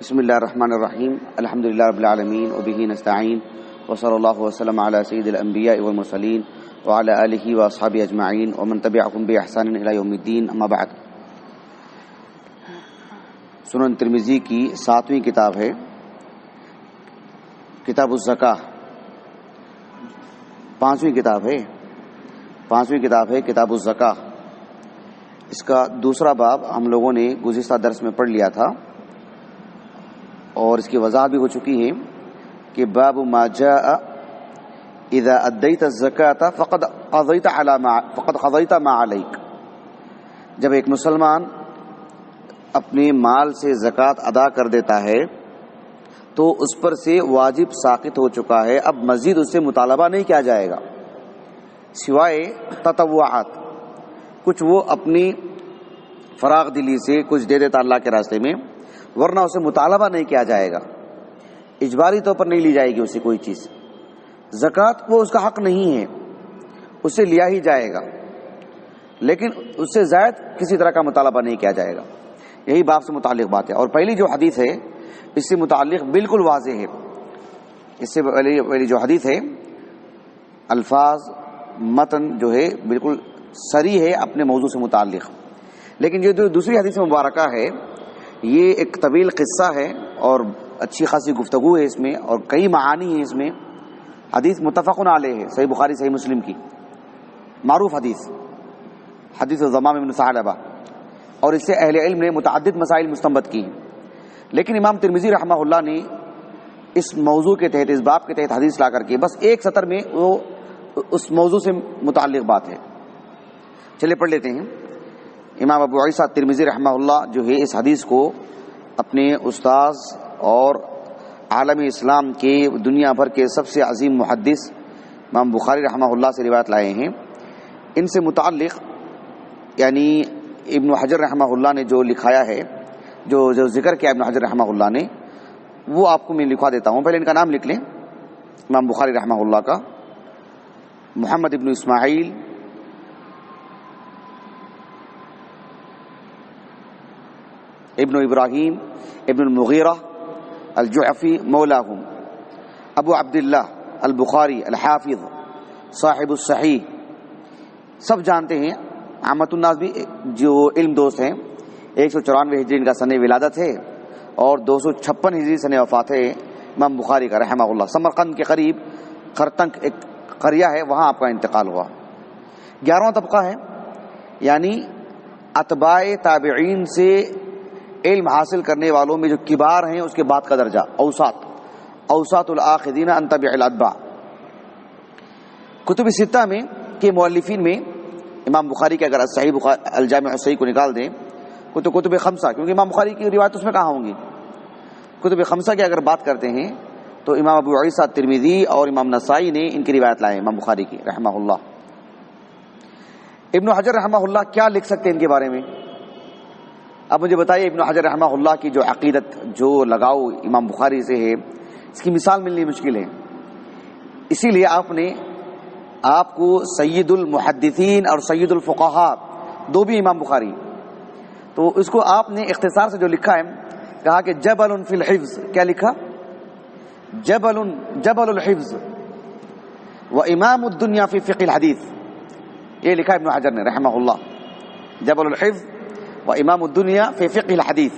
بسم اللہ الرحمن الرحیم الحمدللہ رب العالمین وبہ نستعین وصلی اللہ وسلم علی سید الانبیاء والمرسلین وعلی آلہ واصحابہ اجمعین ومن تبعهم بإحسان الی یوم الدین اما بعد۔ سنن ترمذی کی 7ویں کتاب ہے کتاب الزکاۃ، 5ویں کتاب ہے کتاب الزکاۃ۔ اس کا دوسرا باب ہم لوگوں نے گزشتہ درس میں پڑھ لیا تھا اور اس کی وضاحت بھی ہو چکی ہے کہ باب ما جاء اذا ادیت الزکاۃ فقد قضیت ما علیک۔ جب ایک مسلمان اپنے مال سے زکوٰۃ ادا کر دیتا ہے تو اس پر سے واجب ساقط ہو چکا ہے، اب مزید اس سے مطالبہ نہیں کیا جائے گا سوائے تطوعات۔ کچھ وہ اپنی فراغ دلی سے کچھ دے دیتا اللہ کے راستے میں، ورنہ اسے مطالبہ نہیں کیا جائے گا، اجباری طور پر نہیں لی جائے گی اسے کوئی چیز۔ زکوٰۃ وہ اس کا حق نہیں ہے، اسے لیا ہی جائے گا، لیکن اس سے زائد کسی طرح کا مطالبہ نہیں کیا جائے گا۔ یہی باب سے متعلق بات ہے۔ اور پہلی جو حدیث ہے اس سے متعلق بالکل واضح ہے۔ اس سے پہلی جو حدیث ہے الفاظ متن جو ہے بالکل صریح ہے اپنے موضوع سے متعلق، لیکن یہ جو دوسری حدیث مبارکہ ہے یہ ایک طویل قصہ ہے اور اچھی خاصی گفتگو ہے اس میں، اور کئی معانی ہیں اس میں۔ حدیث متفق علیہ ہے، صحیح بخاری صحیح مسلم کی معروف حدیث ضمام بن ثعلبہ، اور اس سے اہل علم نے متعدد مسائل مستنبط کی ہیں، لیکن امام ترمذی رحمہ اللہ نے اس موضوع کے تحت، اس باب کے تحت حدیث لا کر کے بس ایک سطر میں وہ اس موضوع سے متعلق بات ہے۔ چلے پڑھ لیتے ہیں۔ امام ابو عیسیٰ ترمذی رحمہ اللہ جو ہے اس حدیث کو اپنے استاذ اور عالم اسلام کے دنیا بھر کے سب سے عظیم محدث امام بخاری رحمہ اللہ سے روایت لائے ہیں۔ ان سے متعلق یعنی ابن حجر رحمہ اللہ نے جو لکھایا ہے، جو ذکر کیا ابن حجر رحمہ اللہ نے، وہ آپ کو میں لکھوا دیتا ہوں۔ پہلے ان کا نام لکھ لیں امام بخاری رحمہ اللہ کا: محمد ابن اسماعیل ابن ابراہیم ابن المغیرہ الجعفی مولاہم، ابو عبداللہ البخاری الحافظ صاحب الصحیح۔ سب جانتے ہیں، عامت الناس بھی جو علم دوست ہیں۔ 194 ہجری ان کا سن ولادت ہے اور 256 ہجری سن وفات ہے امام بخاری کا رحمہ اللہ۔ سمرقند کے قریب خرتنک ایک قریہ ہے، وہاں آپ کا انتقال ہوا۔ 11واں طبقہ ہے، یعنی اتباع تابعین سے علم حاصل کرنے والوں میں جو کبار ہیں اس کے بعد کا درجہ اوساط الاخذین ان تبع الاتباع۔ کتب ستہ میں کے مؤلفین میں امام بخاری کے اگر صحیح الجامع الصحیح کو نکال دیں تو کتب خمسہ، کیونکہ امام بخاری کی روایت اس میں کہاں ہوں گی، کتب خمسہ کی اگر بات کرتے ہیں تو امام ابو عیسیٰ ترمذی اور امام نسائی نے ان کی روایت لائے امام بخاری کی رحمہ اللہ۔ ابن حجر رحمہ اللہ کیا لکھ سکتے ہیں ان کے بارے میں؟ اب مجھے بتائیے، ابن حجر رحمہ اللہ کی جو عقیدت، جو لگاؤ امام بخاری سے ہے، اس کی مثال ملنی مشکل ہے۔ اسی لیے آپ کو سید المحدثین اور سید الفقہاء دو بھی امام بخاری، تو اس کو آپ نے اختصار سے جو لکھا ہے، کہا کہ جبل فی الحفظ۔ کیا لکھا؟ جبل الحفظ و امام الدنیا فی فقہ الحدیث۔ یہ لکھا ابن حجر نے رحمہ اللہ، جبل الحفظ و امام الدنیا فی فقہ الحدیث۔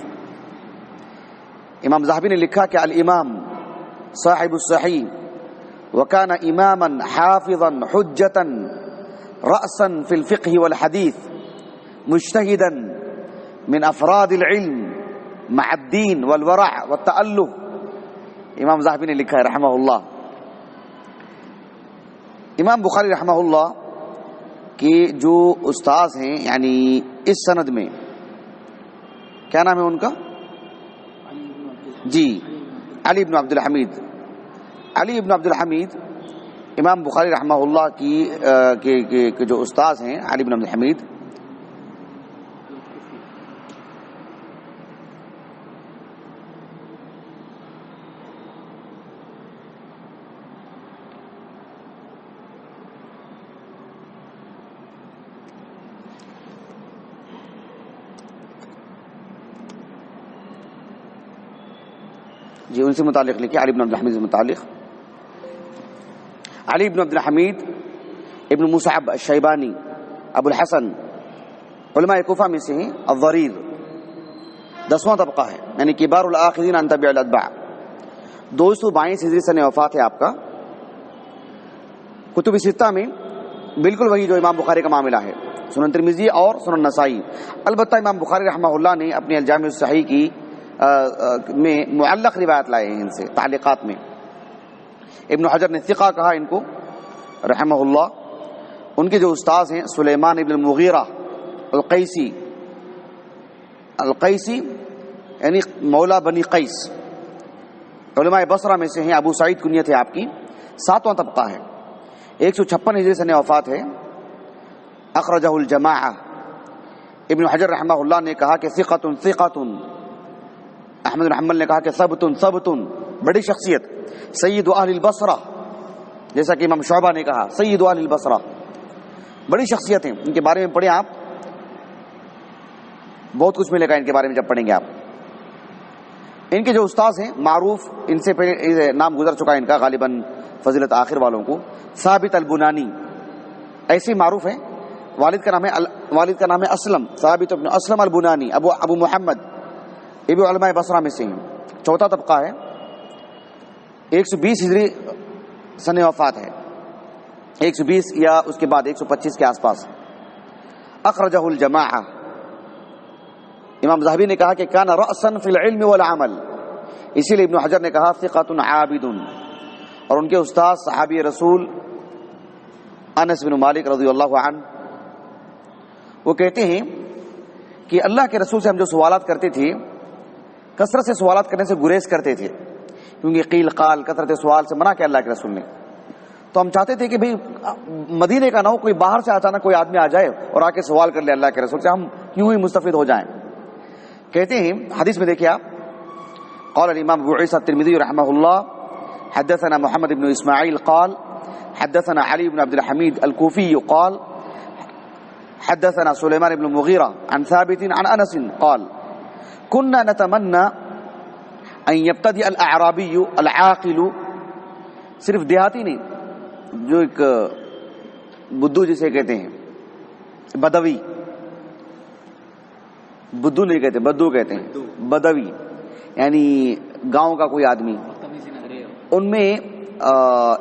امام ذہبی نے لکھا کہ الامام صاحب الصحیح وکان اماما حافظا حجتا رأسا فی الفقہ والحدیث مجتہدا من افراد العلم مع الدین والورع والتألف۔ امام ذہبی نے لکھا ہے رحمہ اللہ۔ امام بخاری رحمہ اللہ کے جو استاذ ہیں یعنی اس سند میں، کیا نام ہے ان کا؟ جی، علی بن عبد الحمید۔ علی بن عبد الحمید امام بخاری رحمہ اللہ کی جو استاذ ہیں، علی بن عبد الحمید، جی ان سے متعلق لکھے، علی بن عبد الحمید سے متعلق. علی بن عبد الحمید ابن مصعب الشیبانی ابو الحسن علماء کوفہ میں سے ہیں. الضریر 10واں طبقہ ہے، یعنی کبار الاخذین عن تبع الاتباع. 222 ہجری سن وفات ہے آپ کا. کتب ستہ میں بالکل وہی جو امام بخاری کا معاملہ ہے، سنن ترمذی اور سنن نسائی. البتہ امام بخاری رحمہ اللہ نے اپنے الجامع الصحیح کی میں معلق روایت لائے ہیں ان سے تعلیقات میں. ابن حجر نے ثقہ کہا ان کو رحمہ اللہ. ان کے جو استاذ ہیں سلیمان ابن المغیرہ القیسی یعنی مولا بنی قیس، علماء بصرہ میں سے ہیں. ابو سعید کنیت ہے آپ کی. 7واں طبقہ ہے، 156 ہجری سن وفات ہے. اخرجہ الجماعہ. ابن حجر رحمہ اللہ نے کہا کہ ثقۃ. احمد بن حنبل نے کہا کہ ثبت بڑی شخصیت. سید اہل البصرہ، جیسا کہ امام شعبہ نے کہا سید اہل البصرہ، بڑی شخصیت ہیں. ان کے بارے میں پڑھیں آپ، بہت کچھ ملے گا ان کے بارے میں جب پڑھیں گے آپ. ان کے جو استاذ ہیں معروف، ان سے پہلے نام گزر چکا ہے ان کا غالباً فضیلت آخر والوں کو، ثابت البنانی ایسے معروف ہیں. والد کا نام ہے اسلم، ثابت ابن اسلم البنانی ابو محمد. یہ بھی علماء بصرہ میں سے ہیں. 4واں طبقہ ہے، 120 ہجری سن وفات ہے، 120 یا اس کے بعد 125 کے آس پاس. اخرجہ الجماعہ. امام ذہبی نے کہا کہ کان رأسا فی العلم والعمل، اسی لیے ابن حجر نے کہا ثقۃ عابد. اور ان کے استاد صحابی رسول انس بن مالک رضی اللہ عنہ، وہ کہتے ہیں کہ اللہ کے رسول سے ہم جو سوالات کرتے تھے، کثرت سے سوالات کرنے سے گریز کرتے تھے، کیونکہ قیل قال کثرت سوال سے منع کیا اللہ کے رسول نے. تو ہم چاہتے تھے کہ بھئی مدینے کا نہ ہو، کوئی باہر سے اچانک کوئی آدمی آ جائے اور آ کے سوال کر لے اللہ کے رسول سے، ہم کیوں ہی مستفید ہو جائیں. کہتے ہیں حدیث میں دیکھیں آپ، قال الامام ابو عیسیٰ الترمذی رحمہ اللہ حدثنا محمد بن اسماعیل قال حدثنا علی بن عبد الحمید الکوفی قال حدثنا سلیمان بن المغیرہ عن ثابت عن انس قال كنا نتمنى ان يبتدئ الاعرابی العاقل. صرف دیہاتی نہیں، جو ایک بدو جسے کہتے ہیں، بدوی، بدو نہیں کہتے، بدو کہتے ہیں، بدوی یعنی گاؤں کا کوئی آدمی. ان میں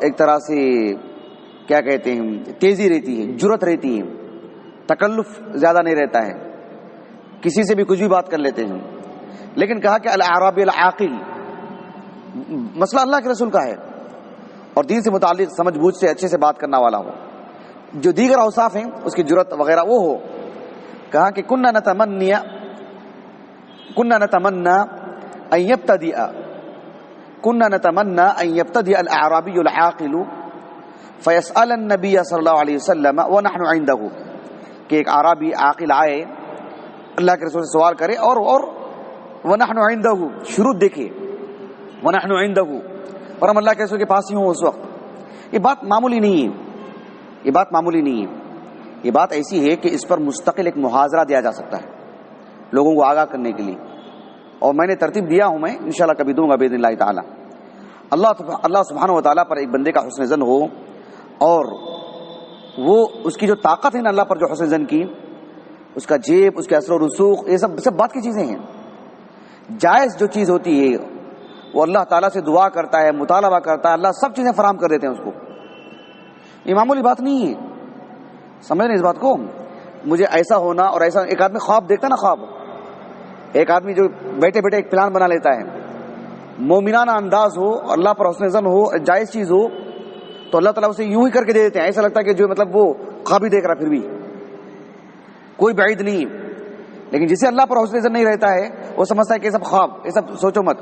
ایک طرح سے کیا کہتے ہیں، تیزی رہتی ہے، جرت رہتی ہے، تکلف زیادہ نہیں رہتا ہے، کسی سے بھی کچھ بھی بات کر لیتے ہیں. لیکن کہا کہ الاعرابی العاقل، مسئلہ اللہ کے رسول کا ہے اور دین سے متعلق سمجھ بوجھ سے اچھے سے بات کرنا والا ہو، جو دیگر اوصاف ہیں اس کی جرت وغیرہ وہ ہو. کہا کہ كنا نتمنى ان يبتدئ الاعرابي العاقل فيسأل النبي صلی اللہ علیہ وسلم ونحن عنده، کہ ایک عربی عاقل آئے اللہ کے رسول سے سوال کرے اور ونحن عنده شروع دیکھے، ونحن عنده اور ہم اللہ کے رسول کے پاس ہی ہوں اس وقت. یہ بات معمولی نہیں ہے، یہ بات معمولی نہیں ہے. یہ بات ایسی ہے کہ اس پر مستقل ایک محاضرہ دیا جا سکتا ہے لوگوں کو آگاہ کرنے کے لیے، اور میں نے ترتیب دیا ہوں، میں انشاءاللہ کبھی دوں گا باذن اللہ تعالی. اللہ سبحانہ و تعالیٰ پر ایک بندے کا حسن ظن ہو، اور وہ اس کی جو طاقت ہے نا اللہ پر جو حسن ظن کی، اس کا جیب، اس کے اثر و رسوخ، یہ سب بات کی چیزیں ہیں. جائز جو چیز ہوتی ہے وہ اللہ تعالیٰ سے دعا کرتا ہے، مطالبہ کرتا ہے، اللہ سب چیزیں فراہم کر دیتے ہیں اس کو. یہ معمولی بات نہیں ہے، سمجھ رہے اس بات کو. مجھے ایسا ہونا اور ایسا، ایک آدمی خواب دیکھتا نا، خواب ایک آدمی جو بیٹھے بیٹھے ایک پلان بنا لیتا ہے، مومنانہ انداز ہو، اللہ پر حسن ظن ہو، جائز چیز ہو، تو اللہ تعالیٰ اسے یوں ہی کر کے دے دیتے ہیں. ایسا لگتا ہے کہ جو مطلب وہ خواب ہی دیکھ رہا، پھر بھی کوئی بعید نہیں. لیکن جسے اللہ پر حسن ظن نہیں رہتا ہے وہ سمجھتا ہے کہ یہ سب خواب، یہ سب سوچو مت،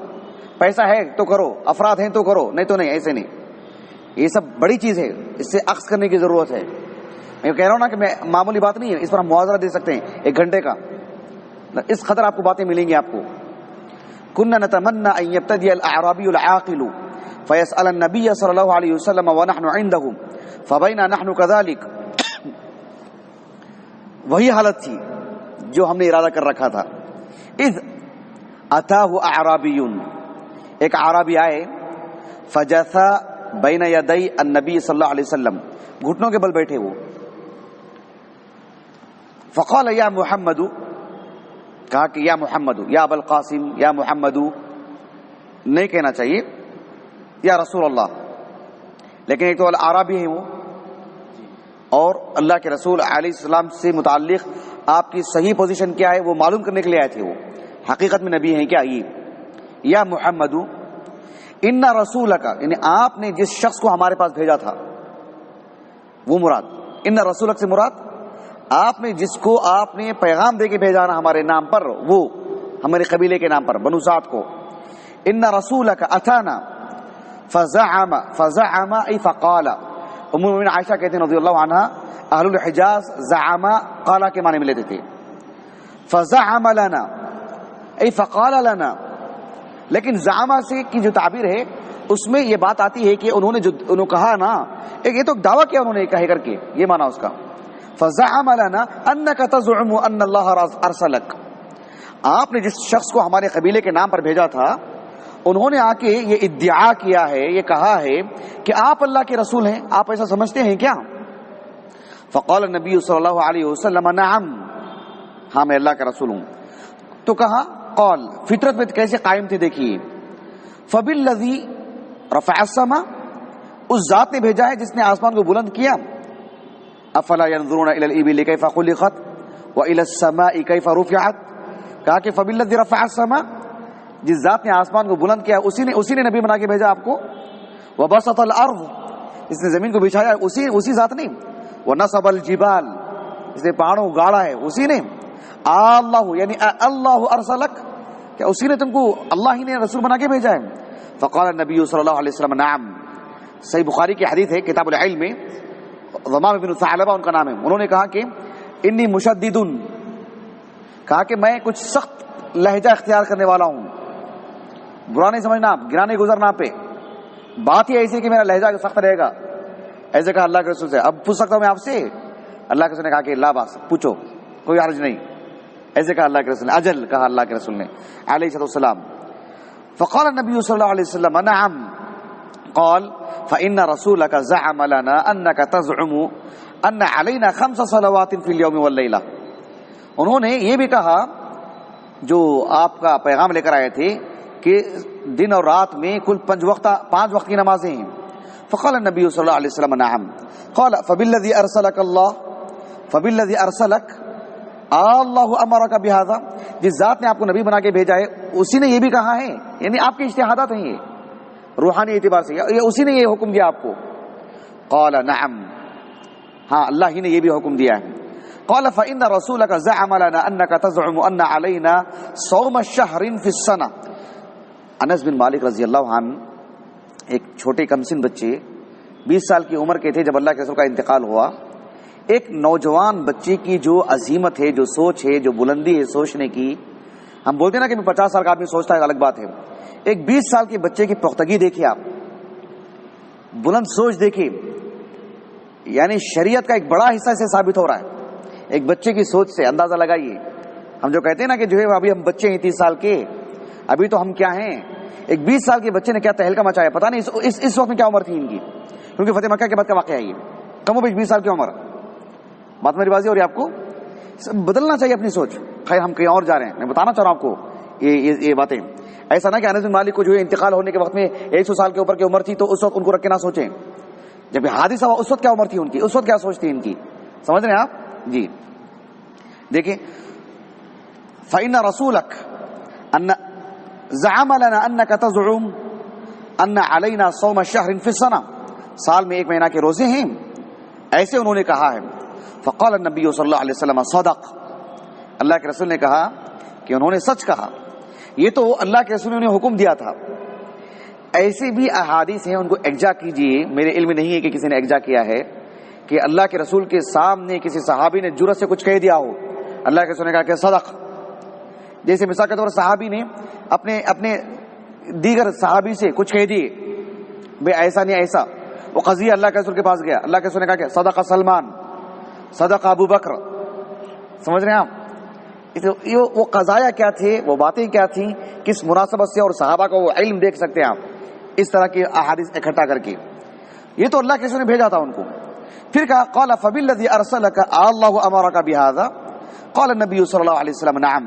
پیسہ ہے تو کرو، افراد ہیں تو کرو، نہیں تو نہیں. ایسے نہیں، یہ سب بڑی چیز ہے، اس سے عکس کرنے کی ضرورت ہے. میں کہہ رہا ہوں نا کہ معمولی بات نہیں ہے، اس پر ہم معاوضہ دے سکتے ہیں 1 گھنٹے کا. اس قدر آپ کو باتیں ملیں گی آپ کو. كنا نتمنى ان يبتدئ الاعرابي العاقل فيسأل النبي صلی اللہ علیہ وسلم ونحن عنده فبينا نحن كذلك. وہی حالت تھی جو ہم نے ارادہ کر رکھا تھا. اذ اتاه اعرابی، ایک عربی آئے فجثا بین یدی النبی صلی اللہ علیہ وسلم، گھٹنوں کے بل بیٹھے وہ، فقال یا محمد، کہا کہ یا محمد، یا ابا القاسم، یا محمد نہیں کہنا چاہیے، یا رسول اللہ، لیکن ایک تو عربی ہیں وہ، اور اللہ کے رسول علیہ السلام سے متعلق آپ کی صحیح پوزیشن کیا ہے وہ معلوم کرنے کے لیے آئے تھے، وہ حقیقت میں نبی ہیں کیا؟ یہ یا محمد ان رسولک، یعنی آپ نے جس شخص کو ہمارے پاس بھیجا تھا وہ مراد، ان رسولک سے مراد آپ نے جس کو آپ نے پیغام دے کے بھیجا نا ہمارے نام پر، وہ ہمارے قبیلے کے نام پر بنو سعد کو، ان رسولک اتانا فزعم ای فقال، ام المؤمنین عائشہ کہتے ہیں رضی اللہ عنہا اہل الحجاز زعما قالا کے معنی میں لیتے تھے، فزعم لنا ای فقال لنا، لیکن زعما سے کی جو تعبیر ہے اس میں یہ بات آتی ہے کہ انہوں نے جو کہا نا، یہ تو دعویٰ کیا انہوں نے کہے کر کے، یہ معنی اس کا، فزعم لنا انک تزعم ان اللہ ارسلک، آپ نے جس شخص کو ہمارے قبیلے کے نام پر بھیجا تھا انہوں نے آ کے یہ ادعا کیا ہے، یہ کہا ہے کہ آپ اللہ کے رسول ہیں، آپ ایسا سمجھتے ہیں کیا؟ فقال النبی صلی اللہ علیہ وسلم نعم، ہاں میں اللہ کا رسول ہوں۔ تو کہا قال، فطرت میں کیسے قائم تھے دیکھیے، فبالذی رفع السماء، اس ذات نے بھیجا ہے جس نے آسمان کو بلند کیا، افلا ينظرون الى الابل كيف خلقت والى السماء كيف رفعت، کہا کہ فبالذی رفع السماء، جس ذات نے آسمان کو بلند کیا اسی نے نبی بنا کے بھیجا آپ کو، وبسط الارض، اس نے زمین کو بچھایا اسی ذات نے، ونصب الجبال، اس نے پہاڑوں کو گاڑا ہے اسی نے، اللہ یعنی اللہ ارسلک، کیا اسی نے تم کو، اللہ ہی نے رسول بنا کے بھیجا ہے؟ فقال النبی صلی اللہ علیہ وسلم نعم، صحیح بخاری کی حدیث ہے کتاب العلم میں، ضمام بن ثعلبہ ان کا نام ہے، انہوں نے کہا کہ انی مشدد، کہا کہ میں کچھ سخت لہجہ اختیار کرنے والا ہوں، برا نہیں سمجھنا، گرانے گزرنا پہ، بات ہی ایسی کہ میرا لہجہ سخت رہے گا، ایسے کہا اللہ کے رسول سے۔ اب پوچھ سکتا ہوں میں آپ سے؟ اللہ کے رسول نے کہا کہ لا باس، پوچھو کوئی حرج نہیں، ایسے کہا اللہ کے رسول نے، اجل کہا اللہ کے رسول نے علیہ السلام۔ فقال النبی صلی اللہ علیہ وسلم نعم، قال فإن رسولك زعم لنا أنك تزعم أن علينا 5 صلوات في اليوم والليلة، انہوں نے یہ بھی کہا جو آپ کا پیغام لے کر آئے تھے کہ دن اور رات میں کل 5 وقت کی نمازیں ہیں۔ فقال النبی صلی اللہ علیہ وسلم نعم، قال فبالذی ارسلک اللہ امرک بہذا، جس ذات نے آپ کو نبی بنا کے بھیجا ہے اسی نے یہ بھی کہا ہے، یعنی آپ کے اجتہادات ہیں یہ روحانی اعتبار سے، یہ اسی نے یہ حکم دیا آپ کو؟ قال نعم، ہاں اللہ ہی نے یہ بھی حکم دیا ہے۔ قال فإن رسولك زعم لنا أنك تزعم أن علينا صوم شهر في السنة، انس بن مالک رضی اللہ عنہ ایک چھوٹے کمسن بچے 20 سال کی عمر کے تھے جب اللہ کے رسول کا انتقال ہوا، ایک نوجوان بچے کی جو عظیمت ہے، جو سوچ ہے، جو بلندی ہے سوچنے کی، ہم بولتے ہیں نا کہ 50 سال کا آدمی سوچتا ہے الگ بات ہے، ایک 20 سال کے بچے کی پختگی دیکھیے آپ، بلند سوچ دیکھیے، یعنی شریعت کا ایک بڑا حصہ سے ثابت ہو رہا ہے ایک بچے کی سوچ سے، اندازہ لگائیے۔ ہم جو کہتے ہیں نا کہ جو ہے ابھی ہم بچے ہیں 30 سال کے، ابھی تو ہم کیا ہیں، ایک 20 سال کے بچے نے کیا تہلکہ مچایا، پتہ نہیں اس وقت میں کیا عمر تھی ان کی، کیونکہ فتح مکہ کے بعد کا واقعہ ہے یہ، کم و بیش 20 سال کی عمر، بات میری بازی، اور آپ کو بدلنا چاہیے اپنی سوچ۔ خیر ہم کہیں اور جا رہے ہیں، میں بتانا چاہ رہا ہوں آپ کو یہ باتیں، ایسا نہ کہ انس بن مالک کو جو ہے انتقال ہونے کے وقت میں 100 سال کے اوپر کی عمر تھی تو اس وقت ان کو رکھ کے نہ سوچیں، جب حادثہ ہوا اس وقت کیا عمر تھی ان کی، اس وقت کیا سوچ تھی ان کی، سمجھ رہے ہیں آپ؟ جی دیکھیں، فإن رسولك ان زعم لنا انك تزعم ان علينا صوم شهر في السنة، سال میں 1 مہینہ کے روزے ہیں، ایسے انہوں نے کہا ہے۔ فقال النبی صلی اللہ علیہ وسلم صدق، اللہ کے رسول نے کہا کہ انہوں نے سچ کہا، یہ تو اللہ کے رسول نے انہیں حکم دیا تھا۔ ایسے بھی احادیث ہیں، ان کو اجزا کیجئے، میرے علم نہیں ہے کہ کسی نے اجزا کیا ہے کہ اللہ کے رسول کے سامنے کسی صحابی نے جرأت سے کچھ کہہ دیا ہو، اللہ کے رسول نے کہا کہ صدق، جیسے مثال کے طور پر صحابی نے اپنے دیگر صحابی سے کچھ کہہ دیے، بے ایسا نہیں ایسا، وہ قضیہ اللہ کے رسول کے پاس گیا، اللہ کے رسول نے کہا کہ صدق سلمان، صدق ابو بکر، سمجھ رہے ہیں آپ؟ وہ قضایا کیا تھے، وہ باتیں کیا تھیں، کس مناسبت سے، اور صحابہ کا وہ علم دیکھ سکتے ہیں آپ اس طرح کی احادیث اکٹھا کر کے. یہ تو اللہ کے رسول نے بھیجا تھا ان کو. پھر کہا قال فبالذی ارسلک اللہ امرک بہذا قال النبی صلی اللہ علیہ وسلم نعم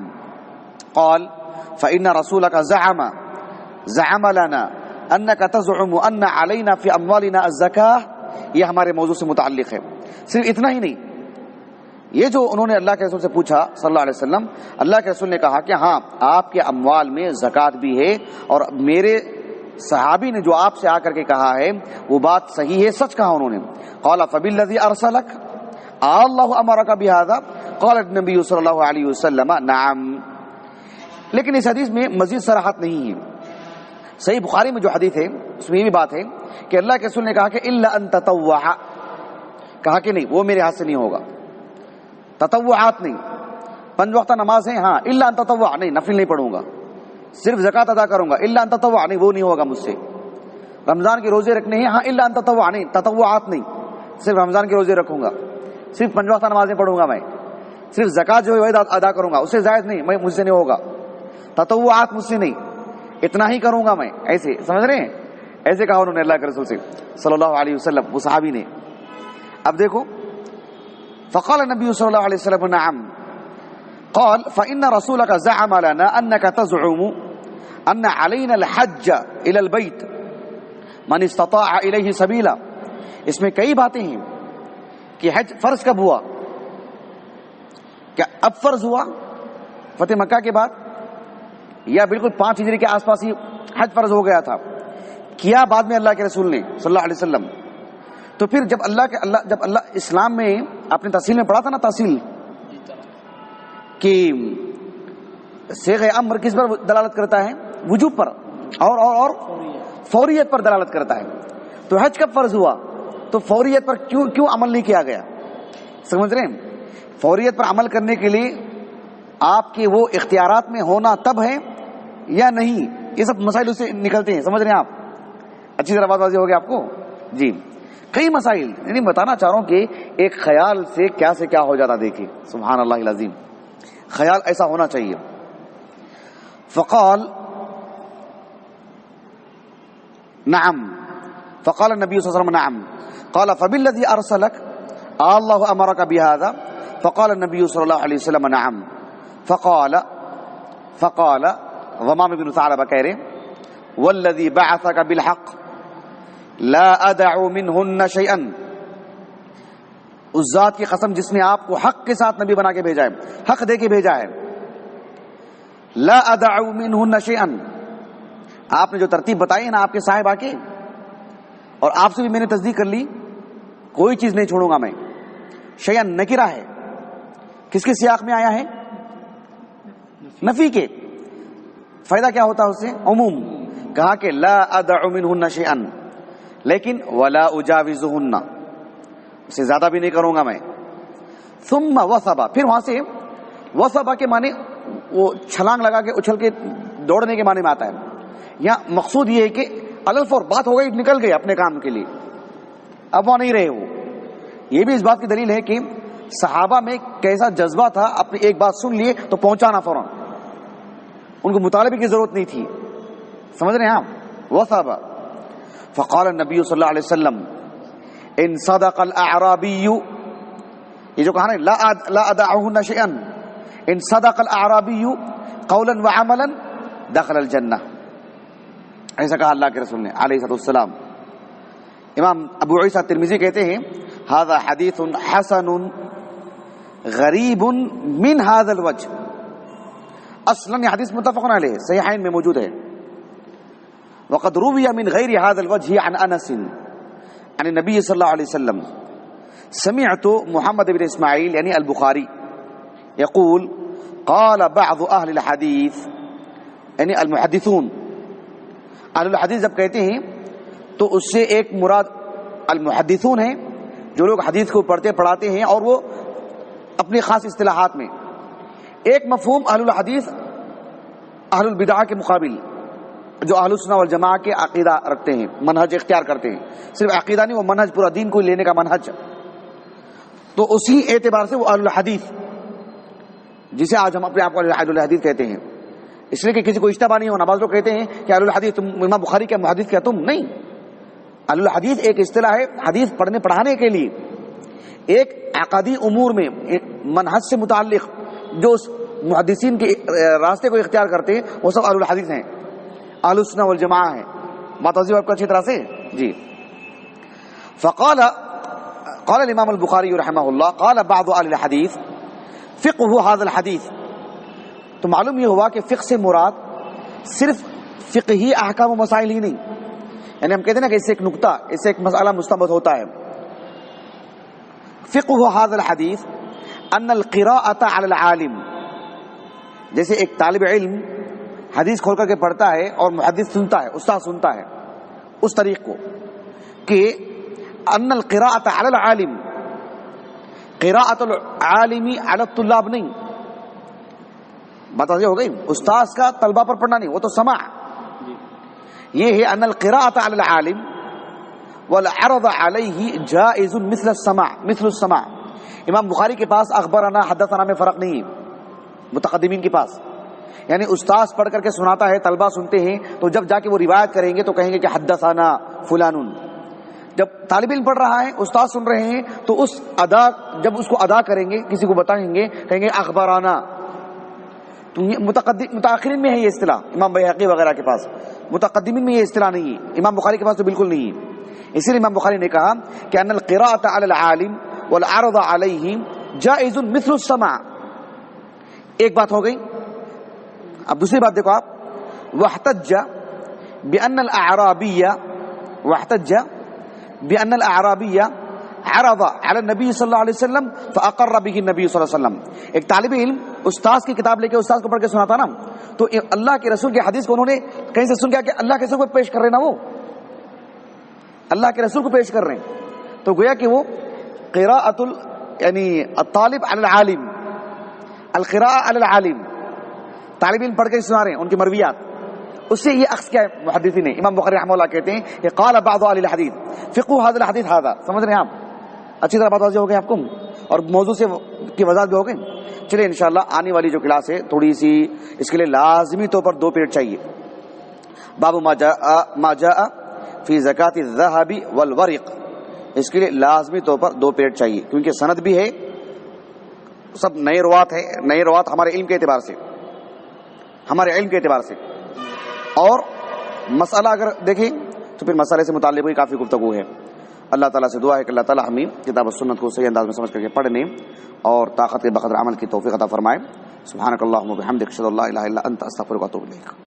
قال فإن رسولک زعم لنا انک تزعم ان علینا فی اموالنا الزکاة. یہ ہمارے موضوع سے متعلق ہے. صرف اتنا ہی نہیں، یہ جو انہوں نے اللہ کے رسول سے پوچھا صلی اللہ علیہ وسلم، اللہ کے رسول نے کہا کہ ہاں آپ کے اموال میں زکوٰۃ بھی ہے، اور میرے صحابی نے جو آپ سے آ کر کے کہا ہے وہ بات صحیح ہے، سچ کہا انہوں نے. قال فبالذی ارسلک اللہ امرک بہذا قال النبی صلی اللہ علیہ وسلم نعم. لیکن اس حدیث میں مزید صراحت نہیں ہے. صحیح بخاری میں جو حدیث ہے اس میں یہ بھی بات ہے کہ اللہ کے رسول نے کہا کہ الا ان تطوع، کہا کہ نہیں وہ میرے ہاتھ سے نہیں ہوگا، تطوعات نہیں، 5 وقتہ نماز ہے ہاں، الا ان تطوع نہیں، نفل نہیں پڑھوں گا، صرف زکوٰۃ ادا کروں گا، الا ان تطوع نہیں، وہ نہیں ہوگا مجھ سے. رمضان کے روزے رکھنے ہیں ہاں، الا ان تطوع نہیں، تطوعات نہیں، صرف رمضان کے روزے رکھوں گا، صرف 5 وقتہ نمازیں پڑھوں گا، میں صرف زکوٰۃ جو ہے ادا کروں گا، اس سے زائد نہیں، مجھ سے نہیں ہوگا، تطوعات مجھ سے نہیں، اتنا ہی کروں گا میں. ایسے سمجھ رہے ہیں، ایسے کہا انہوں نے اللہ کے رسول سے صلی اللہ علیہ وسلم، وہ صحابی نے. اب دیکھو فقال النبی صلی اللہ علیہ وسلم نعم قال فإن رسولك زعم لنا أنك تزعم أن علينا الحج إلى البيت من استطاع إليه سبيلا. اس میں کئی باتیں ہیں کہ حج فرض کب ہوا، کیا اب فرض ہوا فتح مکہ کے بعد، یا بالکل 5 ہجری کے آس پاس ہی حج فرض ہو گیا تھا، کیا بعد میں اللہ کے رسول نے صلی اللہ علیہ وسلم. تو پھر جب اللہ اسلام میں آپ نے تفصیل میں پڑھا تھا نا، تفصیل کہ صیغہ امر کس پر دلالت کرتا ہے، وجوب پر اور فوریت پر دلالت کرتا ہے. تو حج کب فرض ہوا، تو فوریت پر کیوں عمل نہیں کیا گیا، سمجھ رہے ہیں. فوریت پر عمل کرنے کے لیے آپ کے وہ اختیارات میں ہونا تب ہے یا نہیں، یہ سب مسائل اس سے نکلتے ہیں، سمجھ رہے ہیں آپ. اچھی طرح بات واضح ہو گیا آپ کو جی. کئی مسائل یعنی بتانا چاہ رہا ہوں کہ ایک خیال سے کیا ہو جاتا، دیکھیں سبحان اللہ العظیم، خیال ایسا ہونا چاہیے. فقال نعم فقال النبي صلى الله عليه وسلم نعم قال فبالذي ارسلك الله امرك بهذا فقال النبي صلى الله عليه وسلم نعم فقال ضمام بن ثعلبہ کہہ رہے والذي بعثك بالحق لا ادع منهن شيئا، اس ذات کی قسم جس نے آپ کو حق کے ساتھ نبی بنا کے بھیجا ہے، حق دے کے بھیجا ہے. لا ادع منهن شيئا، آپ نے جو ترتیب بتائی ہے نا آپ کے صاحب آ کے، اور آپ سے بھی میں نے تصدیق کر لی، کوئی چیز نہیں چھوڑوں گا میں. شیئا نکرہ ہے، کس کے سیاق میں آیا ہے، نفی کے. فائدہ کیا ہوتا ہے اس سے، عموم. کہا کہ لا ادع منهن شيئا لیکن ولا اجاوزهن، اسے زیادہ بھی نہیں کروں گا میں. ثم وثب، پھر وہاں سے وثب کے معنی وہ چھلانگ لگا کے اچھل کے دوڑنے کے معنی میں آتا ہے. یہاں مقصود یہ ہے کہ الفور بات ہو گئی، نکل گئے اپنے کام کے لیے، اب وہاں نہیں رہے وہ. یہ بھی اس بات کی دلیل ہے کہ صحابہ میں کیسا جذبہ تھا، اپنی ایک بات سن لیے تو پہنچانا فوراً، ان کو مطالبے کی ضرورت نہیں تھی. سمجھ رہے ہیں آپ. وثب فقال النبی صلی اللہ علیہ وسلم ان صدق الاعرابی، یہ جو کہا نا لا ادعهن شيئا، ان صدق الاعرابی قولا وعملا دخل الجنہ، ایسا کہا اللہ کے رسول نے علیہ السلام. امام ابو عیسیٰ ترمذی کہتے ہیں هذا حدیث حسن غریب من هذا الوجه، اصلا یہ حدیث متفق علیہ صحیحین میں موجود ہے. وقد روی من غیر هذا الوجه عن انس عن النبی صلی اللہ علیہ وسلم سمعت محمد بن اسماعیل یعنی البخاری یقول قال بعض اہل الحدیث یعنی المحدثون، اہل الحدیث جب کہتے ہیں تو اس سے ایک مراد المحدثون ہیں، جو لوگ حدیث کو پڑھتے پڑھاتے ہیں اور وہ اپنی خاص اصطلاحات میں. ایک مفہوم اہل الحدیث اہل البدع کے مقابل، جو اہل السنہ والجماعہ کے عقیدہ رکھتے ہیں، منہج اختیار کرتے ہیں، صرف عقیدہ نہیں، وہ منہج پورا دین کو لینے کا منہج، تو اسی اعتبار سے وہ اہل الحدیث. جسے آج ہم اپنے آپ کو اہل الحدیث کہتے ہیں، اس لیے کہ کسی کو اشتباہ نہیں ہونا. بعض لوگ کہتے ہیں کہ اہل الحدیث، تم امام بخاری کے محدث کیا تم؟ نہیں، اہل الحدیث ایک اصطلاح ہے حدیث پڑھنے پڑھانے کے لیے. ایک عقدی امور میں منہج سے متعلق جو محدثین کے راستے کو اختیار کرتے ہیں وہ سب اہل الحدیث ہیں، اہل السنہ والجماعہ ہیں. بات واضح آپ کو اچھی طرح سے جی. فقال قال الامام البخاری رحمہ اللہ قال بعض اہل الحدیث فقہ هذا الحدیث. تو معلوم یہ ہوا کہ فقہ سے مراد صرف فقہی احکام و مسائل ہی نہیں، یعنی ہم کہتے ہیں نا کہ اس سے ایک نقطہ، اس سے ایک مسئلہ مستنبط ہوتا ہے. فقہ هذا الحدیث ان القراءۃ علی العالم، جیسے ایک طالب علم حدیث کھول کر کے پڑھتا ہے اور محدث سنتا ہے، استاد سنتا ہے، اس طریق کو کہ ان القراءۃ علی العالم، قراءۃ العالم علی الطلاب نہیں. بات واضح ہو گئی؟ استاد کا طلبہ پر پڑھنا نہیں، وہ تو سماع. یہ ہے ان القراءۃ علی العالم والعرض علیہ جائز مثل السماع. امام بخاری کے پاس اخبرنا حدثنا میں فرق نہیں ہے متقدمین کے پاس. یعنی استاد پڑھ کر کے سناتا ہے، طلبہ سنتے ہیں، تو جب جا کے وہ روایت کریں گے تو کہیں گے کہ حدثنا فلان. جب طالب علم پڑھ رہا ہے، استاد سن رہے ہیں، تو اس ادا، جب اس کو ادا کریں گے، کسی کو بتائیں گے، کہیں گے اخبرنا. تو متاخرین میں ہے یہ اصطلاح، امام بیہقی وغیرہ کے پاس. متقدمین میں یہ اصطلاح نہیں ہے، امام بخاری کے پاس تو بالکل نہیں ہے. اسی لیے امام بخاری نے کہا کہ ان القراءۃ علی العالم والعرض علیہ جائز مثل السماع. ایک بات ہو گئی. اب دوسری بات دیکھو آپ. واحتج بان الاعرابی عرض علی النبی صلی اللہ علیہ وسلم فاقر به النبی صلی اللہ علیہ وسلم. ایک طالب علم استاد کی کتاب لے کے استاد کو پڑھ کے سناتا نا، تو اللہ کے رسول کی حدیث کو انہوں نے کہیں سے سن گیا کہ اللہ کے رسول کو پیش کر رہے نا، وہ اللہ کے رسول کو پیش کر رہے ہیں. تو گویا کہ وہ قراءۃ یعنی الطالب علی العالم، القراءۃ علی العالم، طالب علم پڑھ کے سنا رہے ہیں ان کی مرویات. اس سے یہ عکس کیا ہے محدثین نے. امام بخاری رحمہ اللہ کہتے ہیں کہ قال بعض اہل الحدیث فقہ هذا الحدیث هذا. سمجھ رہے ہیں آپ؟ اچھی طرح بات واضح ہو گئی آپ کو اور موضوع سے کی وضاحت بھی ہو گئی. چلیے انشاءاللہ آنے والی جو کلاس ہے تھوڑی سی اس کے لیے لازمی طور پر 2 پیریڈ چاہیے. باب ما جاء فی زکات الذهب والورق، اس کے لیے لازمی طور پر 2 پیریڈ چاہیے، کیونکہ سند بھی ہے، سب نئے روات ہے، نئے روات ہمارے علم کے اعتبار سے، ہمارے علم کے اعتبار سے. اور مسئلہ اگر دیکھیں تو پھر مسئلے سے متعلق بھی کافی گفتگو ہے. اللہ تعالیٰ سے دعا ہے کہ اللہ تعالیٰ ہمیں کتاب و سنت کو صحیح انداز میں سمجھ کر کے پڑھنے اور طاقت کے بقدر عمل کی توفیق عطا فرمائے. سبحانک اللہم و بحمدک اشہد ان لا الہ الا انت استغفرک و اتوب الیک.